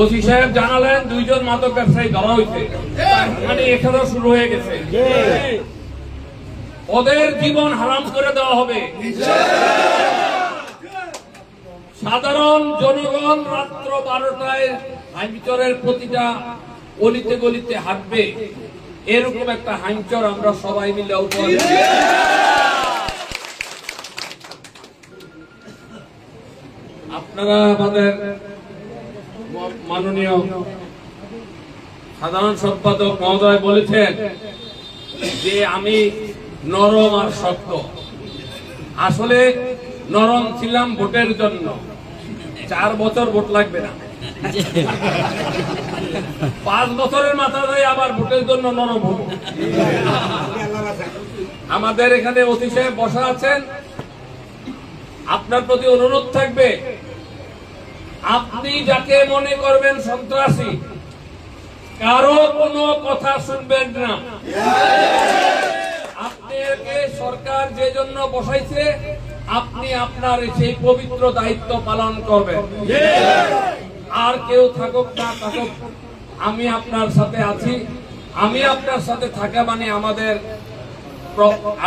OC সাহেব জানালেন 2 জন মাদক ব্যবসায়ী ধরা হয়েছে, মানে এখানেও শুরু হয়ে গেছে। ওদের জীবন হারাম করে দেওয়া হবে। সাধারণ জনগণ রাত্র 12টায় হাইমচরের প্রতিটা অলিতে গলিতে হাঁটবে, এরকম একটা হাইমচর আমরা সবাই মিলে উপহার দেব। আপনারা আমাদের মাননীয় সাধারণ সম্পাদক মহোদয় বলেছেন যে আমি নরম আর শক্ত। আসলে নরম ছিলাম ভোটের জন্য, 4 বছর ভোট লাগবে না, 5 বছরের মাথায় আবার ভোটের জন্য নরম হব। আমাদের এখানে ওসি সাহেব বসা আছেন, আপনার প্রতি অনুরোধ থাকবে, আপনি যাকে মনে করবেন সন্ত্রাসী, কারো কোনো কথা শুনবেন না। আপনাকে সরকার যে জন্য বসাইছে, আপনি আপনার সেই পবিত্র দায়িত্ব পালন করবেন। আর কেউ থাকুক না থাকুক, আমি আপনার সাথে আছি। আমি আপনার সাথে থাকা মানে আমাদের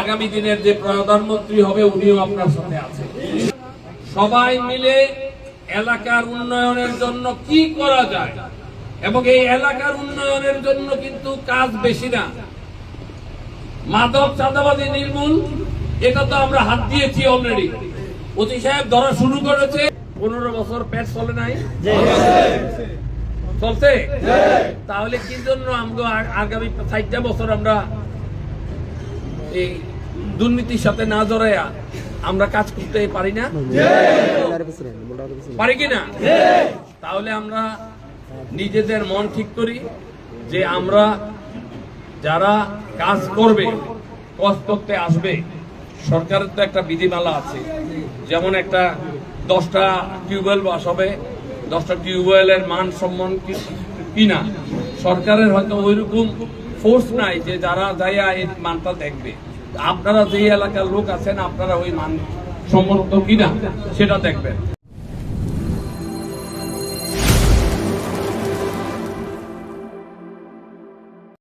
আগামী দিনের যে প্রধানমন্ত্রী হবে উনিও আপনার সাথে আছে। সবাই মিলে এলাকার উন্নয়নের জন্য কি করা যায়, এবং এই এলাকার উন্নয়নের জন্য কিন্তু কাজ বেশি না। মাদক চাঁদাবাজি নির্মূল, এটা তো আমরা হাত দিয়েছি অলরেডি। ওসি সাহেব ধরা শুরু করেছে, 15 বছর পেট চলে নাই, চলছে। তাহলে কি জন্য আমরা আগামী 60টা বছর আমরা এই দুর্নীতির সাথে না জড়াইয়া আমরা কাজ করতে পারি না? পারি কিনা? তাহলে আমরা নিজেদের মন ঠিক করি যে আমরা যারা কাজ করবে, কাজ করতে আসবে, সরকারের তো একটা বিধিমালা আছে, যেমন একটা 10টা টিউবওয়েল বসাবে, 10টা টিউবওয়েলের মান সম্মান কিনা, সরকারের হয়তো ওইরকম ফোর্স নাই যে যারা যাইয়া এই মানটা দেখবে। আপনারা যে এলাকার লোক আছেন, আপনারা ওই মান সম্মত কিনা সেটা দেখবেন।